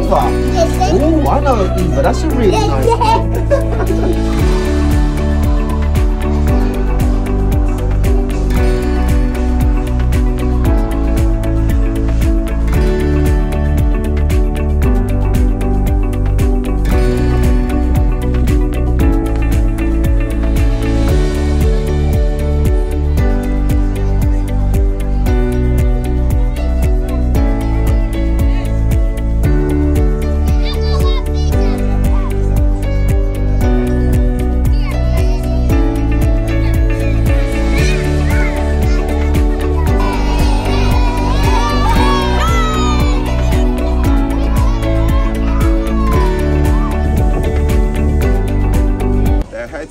Eva. Oh, I know Eva. That's a really nice name.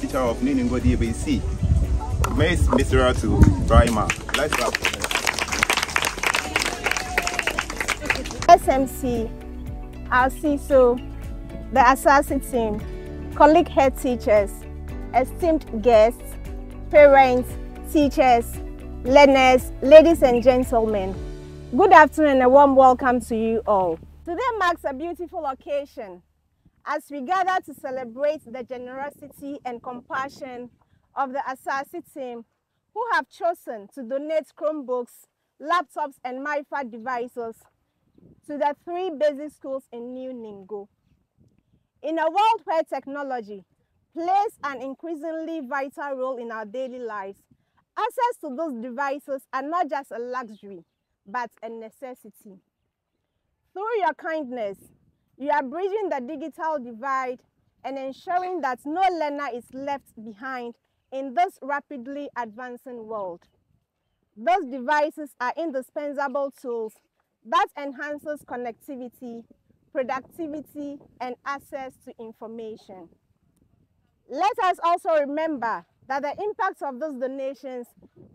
Teacher of Niningo DBC, Miss Mr. to Brahima. Let's clap. SMC, our CISO, the ASASI team, colleague head teachers, esteemed guests, parents, teachers, learners, ladies and gentlemen, good afternoon and a warm welcome to you all. Today marks a beautiful occasion as we gather to celebrate the generosity and compassion of the ASASI team who have chosen to donate Chromebooks, laptops and MyFA devices to the 3 basic schools in New Ningo. In a world where technology plays an increasingly vital role in our daily lives, access to those devices are not just a luxury, but a necessity. Through your kindness, you are bridging the digital divide and ensuring that no learner is left behind in this rapidly advancing world. Those devices are indispensable tools that enhances connectivity, productivity, and access to information. Let us also remember that the impact of those donations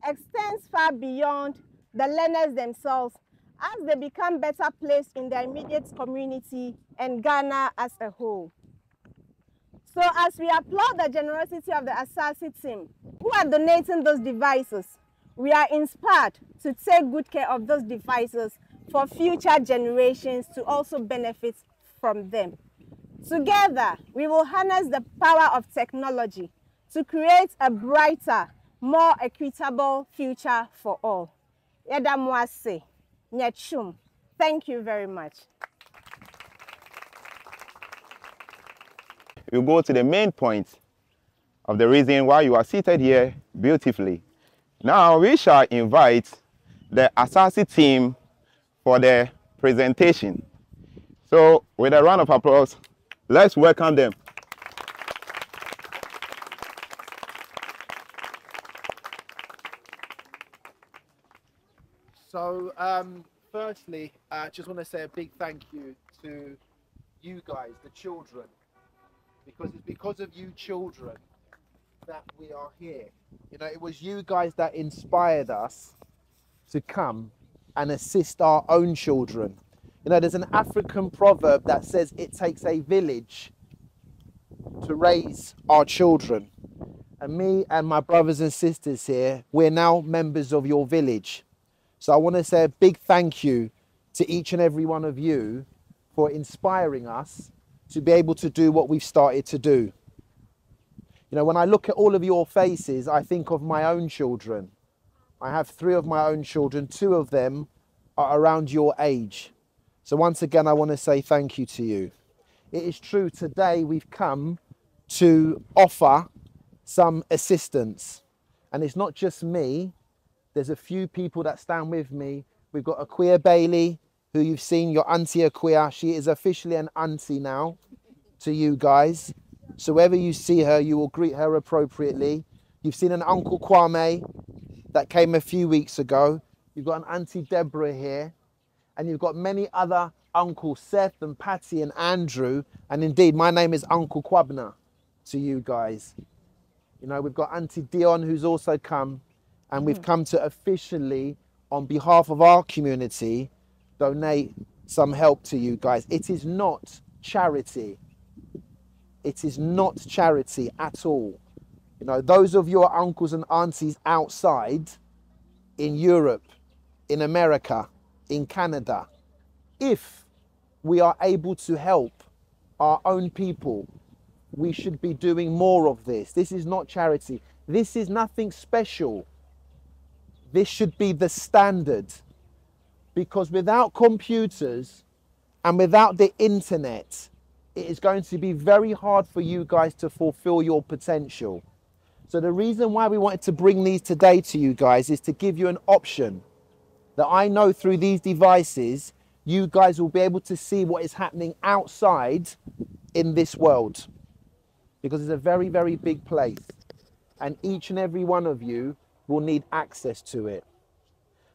extends far beyond the learners themselves as they become better placed in their immediate community and Ghana as a whole. So as we applaud the generosity of the ASASI team who are donating those devices, we are inspired to take good care of those devices for future generations to also benefit from them. Together, we will harness the power of technology to create a brighter, more equitable future for all. Yedamwase. Nyachum. Thank you very much. We'll go to the main point of the reason why you are seated here beautifully. Now we shall invite the ASASI team for the presentation. So with a round of applause, let's welcome them. So, firstly, I just want to say a big thank you to you guys, the children, because it's because of you children that we are here. You know, it was you guys that inspired us to come and assist our own children. You know, there's an African proverb that says it takes a village to raise our children. And me and my brothers and sisters here, we're now members of your village. So I want to say a big thank you to each and every one of you for inspiring us to be able to do what we've started to do. You know, when I look at all of your faces, I think of my own children. I have 3 of my own children. 2 of them are around your age. So once again, I want to say thank you to you. It is true, today we've come to offer some assistance. And it's not just me. There's a few people that stand with me. We've got Akua Bailey, who you've seen, your auntie Akua. She is officially an auntie now to you guys. So wherever you see her, you will greet her appropriately. You've seen an Uncle Kwame that came a few weeks ago. You've got an Auntie Deborah here. And you've got many other Uncle Seth and Patty and Andrew. And indeed, my name is Uncle Kwabna to you guys. You know, we've got Auntie Dion, who's also come. And we've come to officially, on behalf of our community, donate some help to you guys. It is not charity. It is not charity at all. You know, those of your uncles and aunties outside, in Europe, in America, in Canada, if we are able to help our own people, we should be doing more of this. This is not charity. This is nothing special. This should be the standard, because without computers and without the internet, it is going to be very hard for you guys to fulfill your potential. So the reason why we wanted to bring these today to you guys is to give you an option that I know through these devices, you guys will be able to see what is happening outside in this world, because it's a very, very big place, and each and every one of you will need access to it.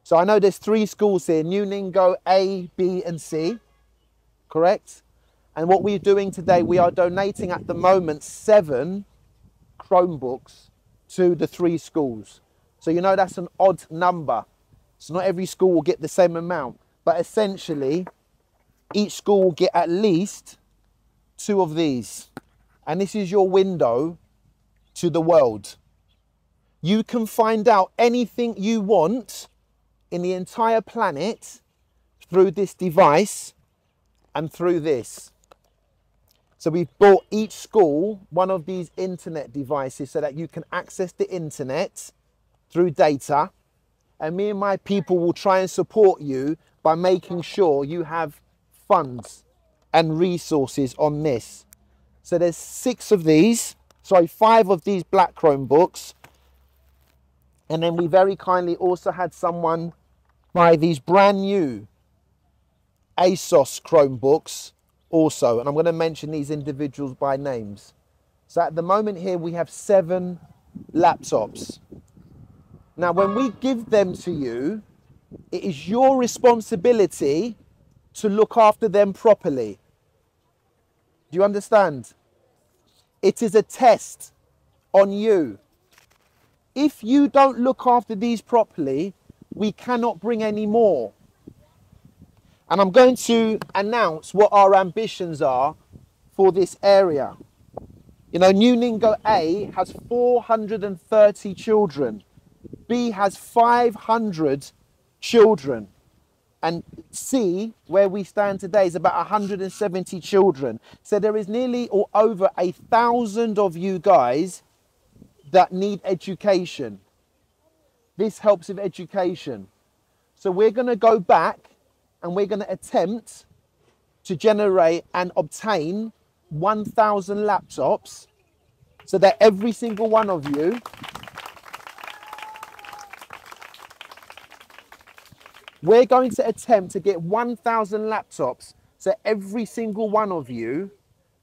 So I know there's 3 schools here, Nuningo A, B and C, correct? And what we're doing today, we are donating at the moment 7 Chromebooks to the 3 schools. So you know that's an odd number. So not every school will get the same amount, but essentially each school will get at least 2 of these. And this is your window to the world. You can find out anything you want in the entire planet through this device and through this. So we've bought each school one of these internet devices so that you can access the internet through data. And me and my people will try and support you by making sure you have funds and resources on this. So there's 5 of these black Chromebooks. And then we very kindly also had someone buy these brand new ASUS Chromebooks also. And I'm going to mention these individuals by names. So at the moment here, we have 7 laptops. Now, when we give them to you, it is your responsibility to look after them properly. Do you understand? It is a test on you. If you don't look after these properly, we cannot bring any more. And I'm going to announce what our ambitions are for this area. You know, Nuningo A has 430 children. B has 500 children. And C, where we stand today, is about 170 children. So there is nearly or over 1,000 of you guys that need education. This helps with education. So we're going to go back and we're going to attempt to generate and obtain 1,000 laptops so that every single one of you we're going to attempt to get 1,000 laptops so every single one of you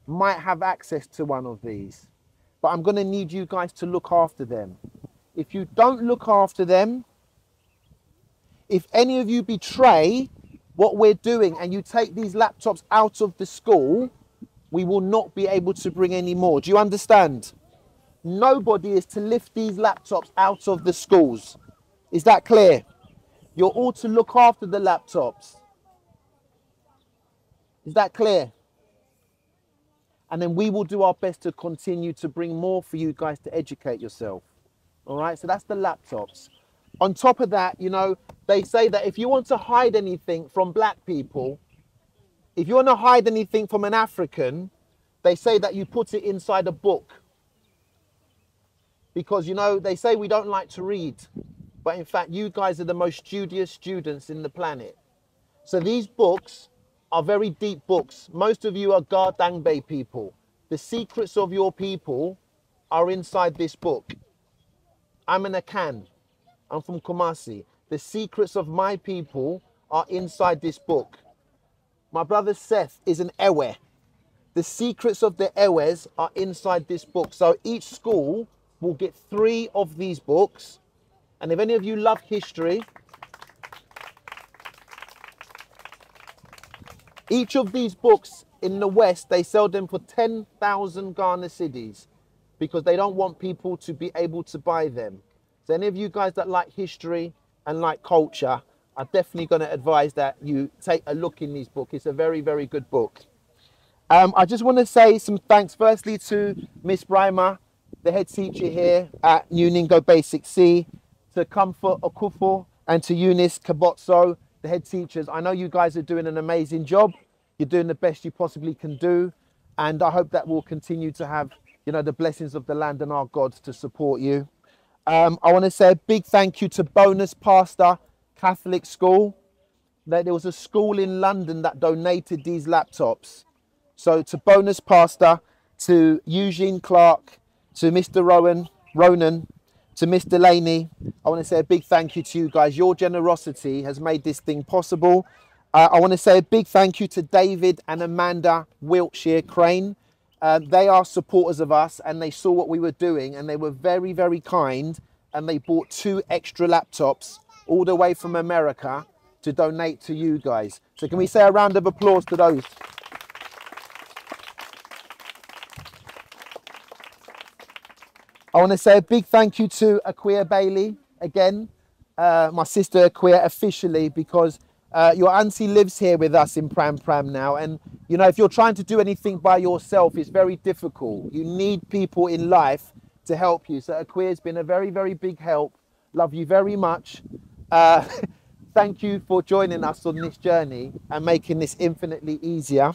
might have access to one of these. But I'm going to need you guys to look after them. If you don't look after them, if any of you betray what we're doing and you take these laptops out of the school, we will not be able to bring any more. Do you understand? Nobody is to lift these laptops out of the schools. Is that clear? You're all to look after the laptops. Is that clear? And then we will do our best to continue to bring more for you guys to educate yourself. All right, so that's the laptops. On top of that, you know, they say that if you want to hide anything from black people, if you want to hide anything from an African, they say that you put it inside a book. Because, you know, they say we don't like to read. But in fact, you guys are the most studious students in the planet. So these books are very deep books. Most of you are Gardangbe people. The secrets of your people are inside this book. I'm an Akan. I'm from Kumasi. The secrets of my people are inside this book. My brother Seth is an Ewe. The secrets of the Ewes are inside this book. So each school will get 3 of these books. And if any of you love history, each of these books in the West, they sell them for 10,000 Ghana cedis because they don't want people to be able to buy them. So any of you guys that like history and like culture, I'm definitely going to advise that you take a look in these books. It's a very, very good book. I just want to say some thanks firstly to Miss Brima, the head teacher here at Nuningo Basic C, to Comfort Okufo and to Eunice Kabotso, the head teachers. I know you guys are doing an amazing job. You're doing the best you possibly can do. And I hope that we'll continue to have, you know, the blessings of the land and our gods to support you. I want to say a big thank you to Bonus Pastor Catholic School. There was a school in London that donated these laptops. So to Bonus Pastor, to Eugene Clark, to Mr. Ronan, to Miss Delaney, I want to say a big thank you to you guys. Your generosity has made this thing possible. I want to say a big thank you to David and Amanda Wiltshire Crane. They are supporters of us, and they saw what we were doing, and they were very, very kind, and they bought 2 extra laptops all the way from America to donate to you guys. So can we say a round of applause to those? I want to say a big thank you to Aquia Bailey again, my sister Aquia officially, because your auntie lives here with us in Pram Pram now. And, you know, if you're trying to do anything by yourself, it's very difficult. You need people in life to help you. So Aquia's been a very, very big help. Love you very much. Thank you for joining us on this journey and making this infinitely easier.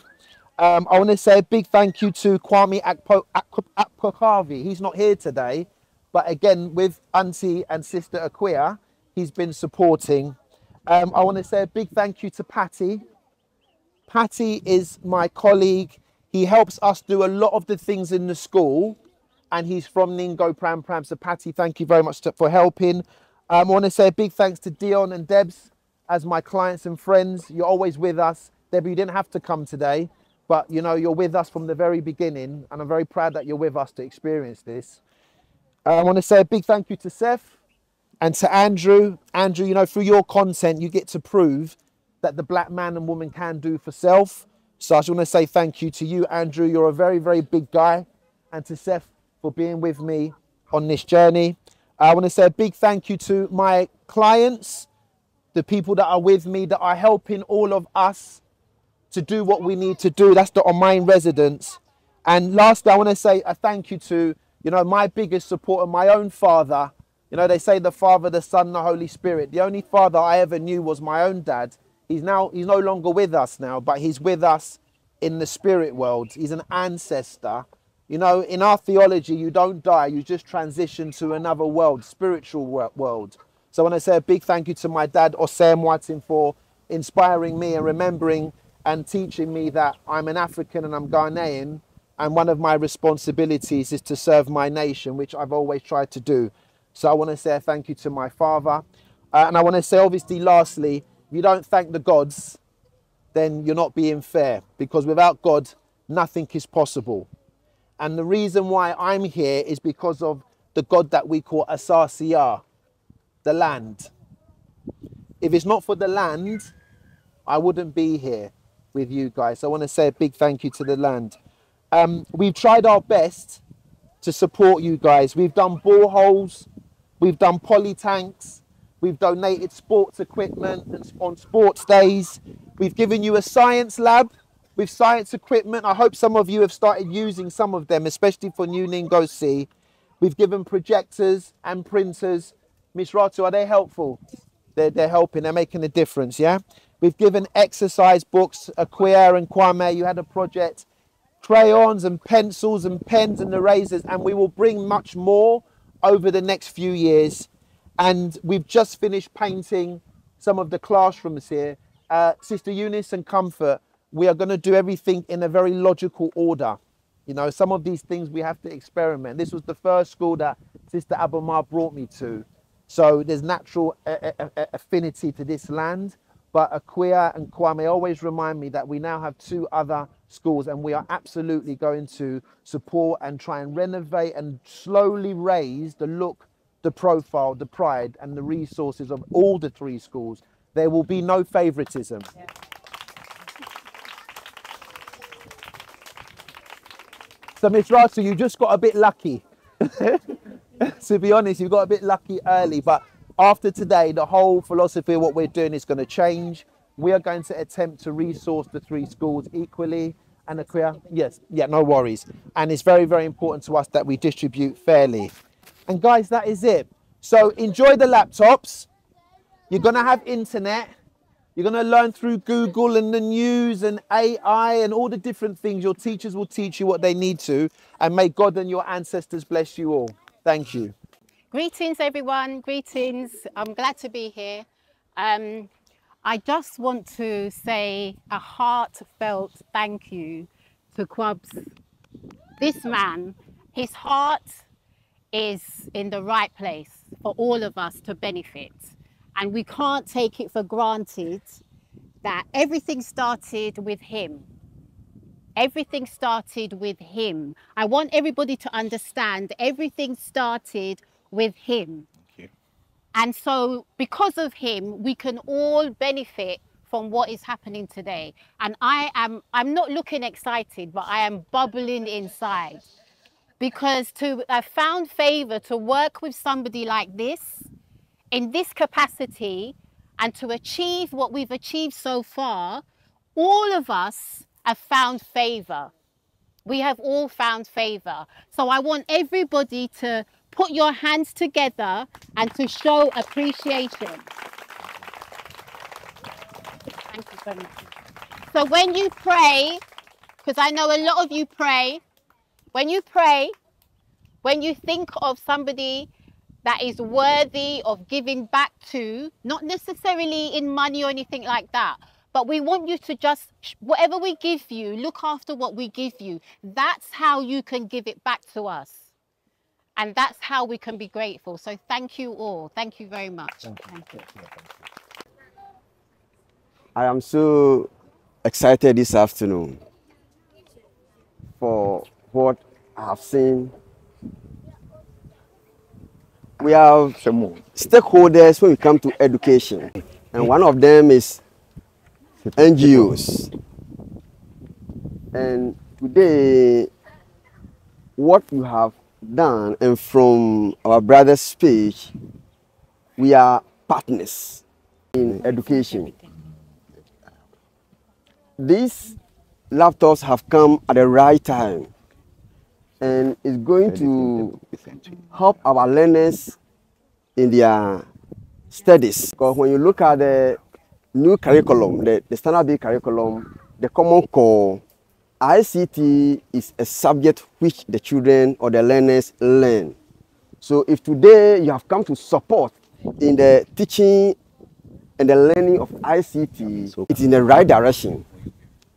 I want to say a big thank you to Kwame Akpokavi. He's not here today, but again, with Auntie and Sister Aquia, he's been supporting. I want to say a big thank you to Patty. Patty is my colleague. He helps us do a lot of the things in the school, and he's from Ningo Pram Pram. So Patty, thank you very much for helping. I want to say a big thanks to Dion and Debs as my clients and friends. You're always with us. Debbie, you didn't have to come today, but you know, you're with us from the very beginning, and I'm very proud that you're with us to experience this. I want to say a big thank you to Seth and to Andrew. Andrew, you know, through your content, you get to prove that the black man and woman can do for self. So I just want to say thank you to you, Andrew. You're a very, very big guy. And to Seth for being with me on this journey. I want to say a big thank you to my clients, the people that are with me, that are helping all of us to do what we need to do. That's the Omain residents. And lastly, I want to say a thank you to, you know, my biggest supporter, my own father. You know, they say the Father, the Son, the Holy Spirit. The only father I ever knew was my own dad. He's no longer with us now, but he's with us in the spirit world. He's an ancestor. You know, in our theology, you don't die, you just transition to another world, spiritual world. So I want to say a big thank you to my dad, Osem Watson, for inspiring me and remembering and teaching me that I'm an African and I'm Ghanaian, and one of my responsibilities is to serve my nation, which I've always tried to do. So I want to say a thank you to my father. And I want to say, obviously, lastly, if you don't thank the gods, then you're not being fair, because without God, nothing is possible. And the reason why I'm here is because of the God that we call Asasiya, the land. If it's not for the land, I wouldn't be here with you guys. So I want to say a big thank you to the land. We've tried our best to support you guys. We've done boreholes, we've done poly tanks, we've donated sports equipment and on sports days. We've given you a science lab with science equipment. I hope some of you have started using some of them, especially for New Ningosi. We've given projectors and printers. Miss Ratu, are they helpful? They're helping, they're making a difference, yeah? We've given exercise books. Aquia and Kwame, you had a project. Crayons and pencils and pens and erasers, and we will bring much more over the next few years. And we've just finished painting some of the classrooms here. Sister Eunice and Comfort, we are going to do everything in a very logical order. You know, some of these things we have to experiment. This was the first school that Sister Abamar brought me to. So there's natural affinity to this land. But Aquia and Kwame always remind me that we now have 2 other schools, and we are absolutely going to support and try and renovate and slowly raise the look, the profile, the pride and the resources of all the 3 schools. There will be no favoritism. Yeah. So Miss Ratu, you just got a bit lucky. To be honest, you got a bit lucky early, but after today, the whole philosophy of what we're doing is going to change. We are going to attempt to resource the 3 schools equally. And Aquia, yes, yeah, no worries. And it's very, very important to us that we distribute fairly. And guys, that is it. So enjoy the laptops. You're going to have internet. You're going to learn through Google and the news and AI and all the different things. Your teachers will teach you what they need to. And may God and your ancestors bless you all. Thank you. Greetings, everyone. Greetings. I'm glad to be here. I just want to say a heartfelt thank you to Quabs. This man, his heart is in the right place for all of us to benefit. And we can't take it for granted that everything started with him. Everything started with him. I want everybody to understand everything started with him. Okay. And so because of him, we can all benefit from what is happening today. And I'm not looking excited, but I am bubbling inside. Because to have found favor to work with somebody like this, in this capacity, and to achieve what we've achieved so far, all of us have found favor. We have all found favor. So I want everybody to put your hands together and to show appreciation. Thank you so much. So when you pray, because I know a lot of you pray, when you pray, when you think of somebody that is worthy of giving back to, not necessarily in money or anything like that, but we want you to just, whatever we give you, look after what we give you. That's how you can give it back to us. And that's how we can be grateful. So thank you all. Thank you very much. Thank you. I am so excited this afternoon for what I have seen. We have stakeholders when we come to education, and one of them is NGOs. And today, what you have done, and from our brother's speech, we are partners in education. These laptops have come at the right time, and it's going to help our learners in their studies. Because when you look at the new curriculum, the standard B curriculum, the common core, ICT is a subject which the children or the learners learn. So if today you have come to support in the teaching and the learning of ICT, it's in the right direction.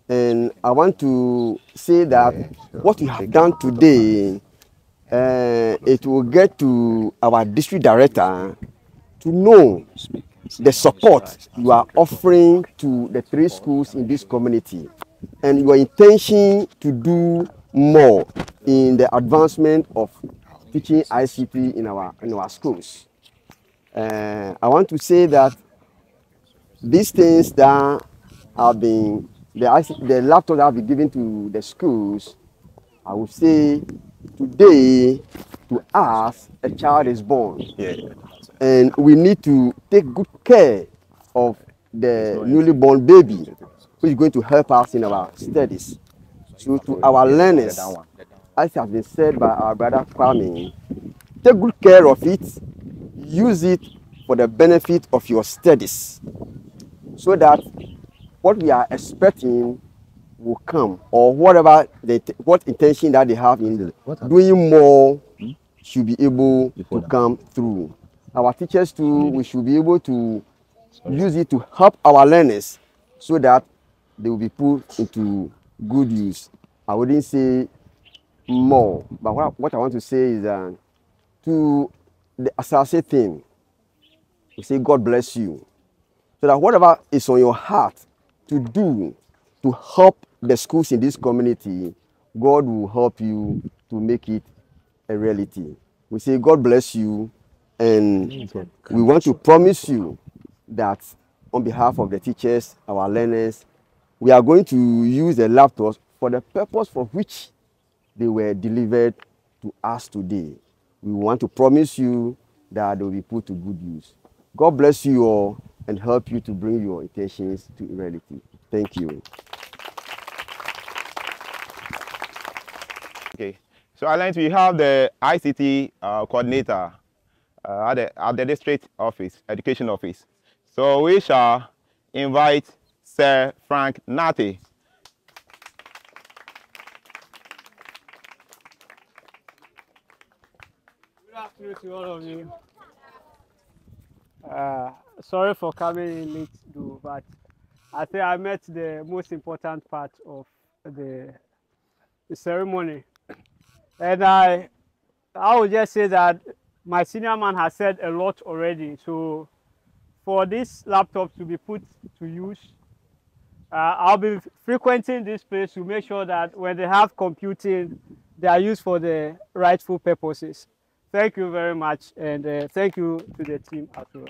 And I want to say that what you have done today, it will get to our district director to know the support you are offering to the 3 schools in this community, and your intention to do more in the advancement of teaching ICT in our schools. I want to say that these things that have been, the laptops that have been given to the schools, I would say today, to us, a child is born. Yeah. And we need to take good care of the newly born baby, who is going to help us in our studies. So to our learners, as has been said by our brother Kwame, take good care of it, use it for the benefit of your studies, so that what we are expecting will come, or whatever what intention that they have in doing more should be able to come through. Our teachers too, we should be able to use it to help our learners so that they will be put into good use. I wouldn't say more, but what I want to say is to the Asase team, we say God bless you, so that whatever is on your heart to do to help the schools in this community, God will help you to make it a reality. We say God bless you, and we want to promise you that on behalf of the teachers, our learners, we are going to use the laptops for the purpose for which they were delivered to us today. We want to promise you that they will be put to good use. God bless you all and help you to bring your intentions to reality. Thank you. Okay. So Alliance, we have the ICT coordinator at the district office, education office. So we shall invite Sir Frank Nati. Good afternoon to all of you. Sorry for coming in late, though, but I think I met the most important part of the ceremony. And I would just say that my senior man has said a lot already. So for this laptop to be put to use, I'll be frequenting this place to make sure that when they have computing, they are used for the rightful purposes. Thank you very much, and thank you to the team as well.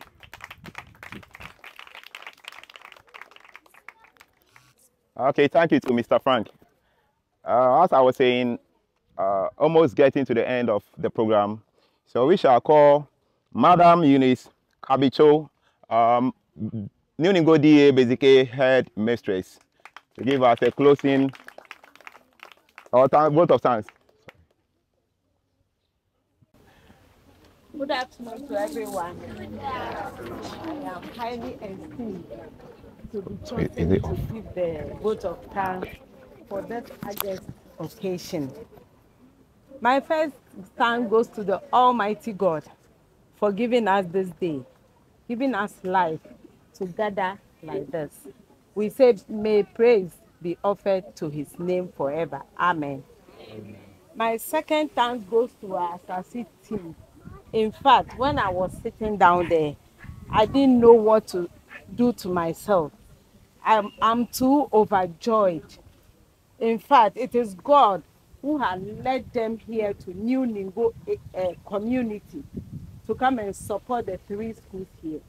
Okay, thank you to Mr. Frank. As I was saying, almost getting to the end of the program, so we shall call Madam Eunice Kabicho, Nuningo DA basically head mistress, to give us a closing vote of thanks. Good afternoon to everyone. I am highly esteemed to be chosen to give the vote of thanks for this August occasion. My first thanks goes to the Almighty God for giving us this day, giving us life to gather like this. We say, may praise be offered to his name forever. Amen. Amen. My second thanks goes to our Asasi team. In fact, when I was sitting down there, I didn't know what to do to myself. I'm too overjoyed. In fact, it is God who has led them here to New Ningo community to come and support the 3 schools here.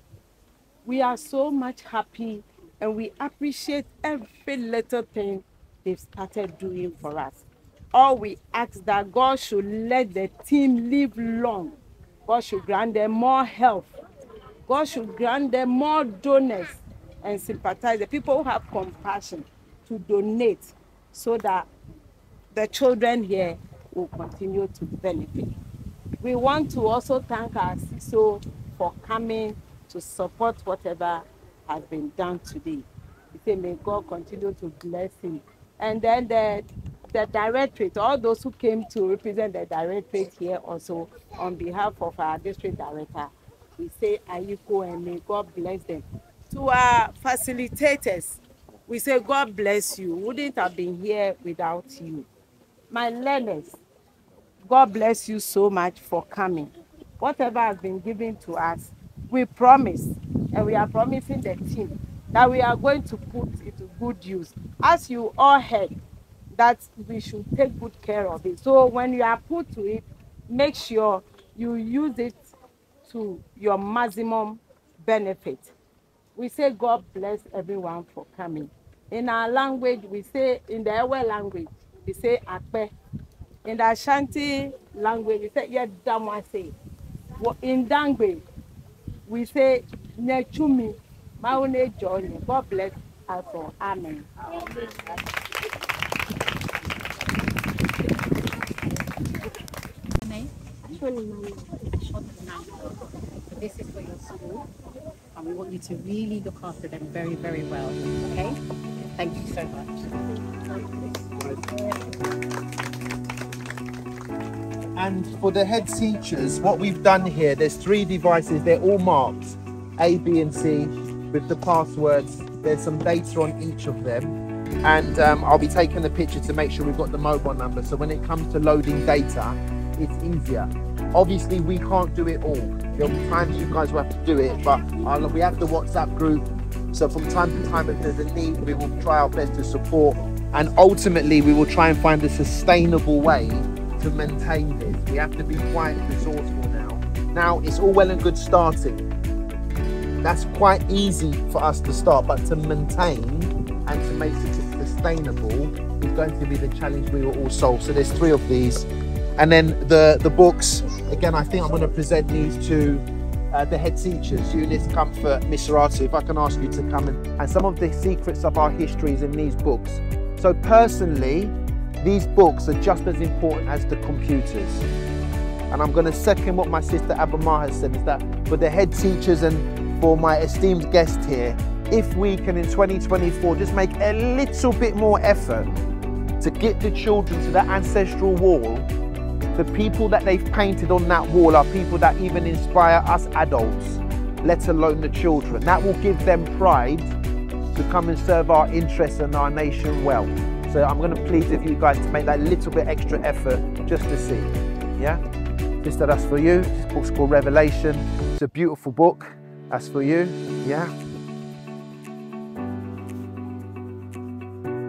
We are so much happy and we appreciate every little thing they've started doing for us. All we ask that God should let the team live long. God should grant them more health. God should grant them more donors and sympathize, the people who have compassion to donate so that the children here will continue to benefit. We want to also thank our CISO for coming to support whatever has been done today. We say may God continue to bless him. And then the directorate, all those who came to represent the directorate here also on behalf of our district director, we say Ayiko and may God bless them. To our facilitators, we say God bless you. Wouldn't have been here without you. My learners, God bless you so much for coming. Whatever has been given to us, we promise, and we are promising the team that we are going to put it to good use. As you all heard, that we should take good care of it. So when you are put to it, make sure you use it to your maximum benefit. We say God bless everyone for coming. In our language, we say, in the Ewe language, we say Akpe. In the Ashanti language, we say Yedamwase. In Dangwe, we say Nechumi. Maune Johnny. God bless us all. Amen. This is for your school, and we want you to really look after them very, very well. Okay? Thank you so much. And for the head teachers, what we've done here, there's 3 devices. They're all marked A, B, and C with the passwords. There's some data on each of them. And I'll be taking a picture to make sure we've got the mobile number. So when it comes to loading data, it's easier. Obviously, we can't do it all. There'll be times you guys will have to do it, but we have the WhatsApp group. So from time to time, if there's a need, we will try our best to support. And ultimately, we will try and find a sustainable way to maintain this. We have to be quite resourceful now. Now, it's all well and good starting. That's quite easy for us to start, but to maintain and to make it sustainable is going to be the challenge we will all solve. So there's 3 of these. And then the books, again, I think I'm going to present these to the head teachers, Eunice, Comfort, Miss Ratu, if I can ask you to come and some of the secrets of our histories in these books. So personally, these books are just as important as the computers. And I'm going to second what my sister Abama has said, is that for the head teachers and for my esteemed guest here, if we can in 2024 just make a little bit more effort to get the children to the ancestral wall, the people that they've painted on that wall are people that even inspire us adults, let alone the children. That will give them pride to come and serve our interests and our nation well. So I'm going to plead with you guys to make that little bit extra effort just to see. Yeah? Sister, that's for you. This book's called Revelation. It's a beautiful book. That's for you. Yeah?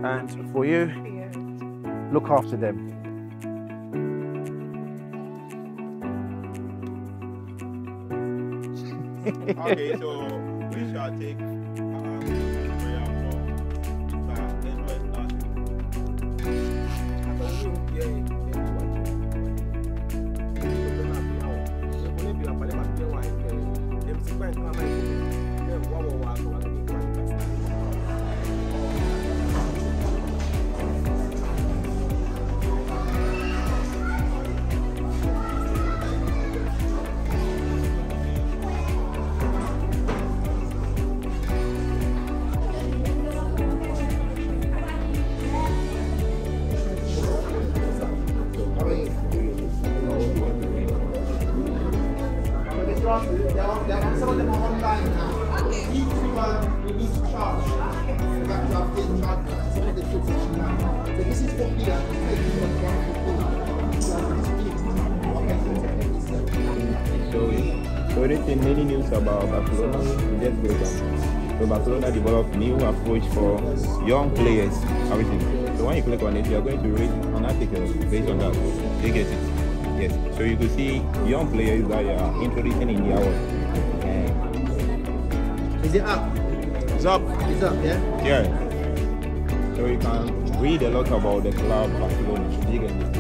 And for you, look after them. Okay, so we shall take prayer Some of them are online now. We need to charge. Some of the kids are now. So this is what we are taking on So anything, any news about Barcelona, we just go down. So Barcelona developed new approach for young players, everything. So when you click on it, you are going to read an article based on that. You get it? Yes. So you can see young players that are introducing in their world. Is it up? It's up. It's up, yeah? Yeah. So you can read a lot about the club Barcelona. You get it?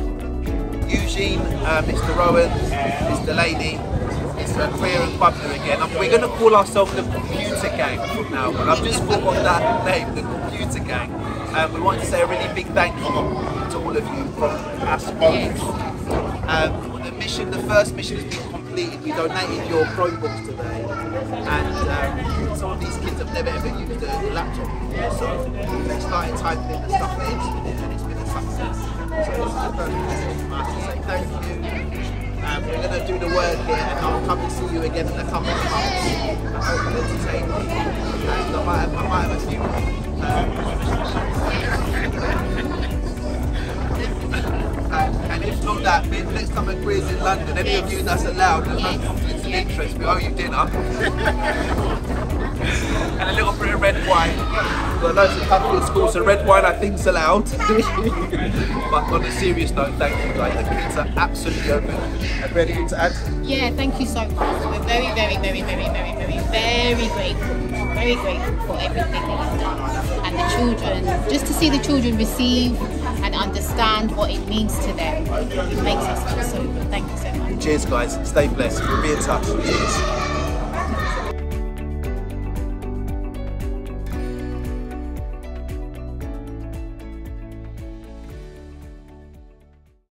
Eugene, Mr. Rowan, Mr. Lady, it's Queer and Bubbler again. We're going to call ourselves the Computer Gang from now on. I've just thought of that name, the Computer Gang. We want to say a really big thank you to all of you from us both. The first mission has been completed. We donated your Chromebooks today, and some of these kids have never ever used a laptop before, so they started typing in the stuff in, and it's been a success. So this is the first message from us to say thank you. We're going to do the work here, and I'll come and see you again in a couple of months. I hope you'll entertain me, and I might have a few. And if not that, maybe next time at Queers in London, any of you that's allowed, there's no conflicts of interest, we owe you dinner. And a little bit of red wine. We've got loads of coffee at school, so red wine I think's allowed. But on a serious note, thank you guys. The kids are absolutely open. Have you anything to add? Yeah, thank you so much. We're very, very, very, very, very, very, very grateful. Very grateful for everything that you've done. And the children, just to see the children receive and understand what it means to them, it makes us feel so good. Thank you so much. Cheers guys, stay blessed. We'll be in touch. Cheers.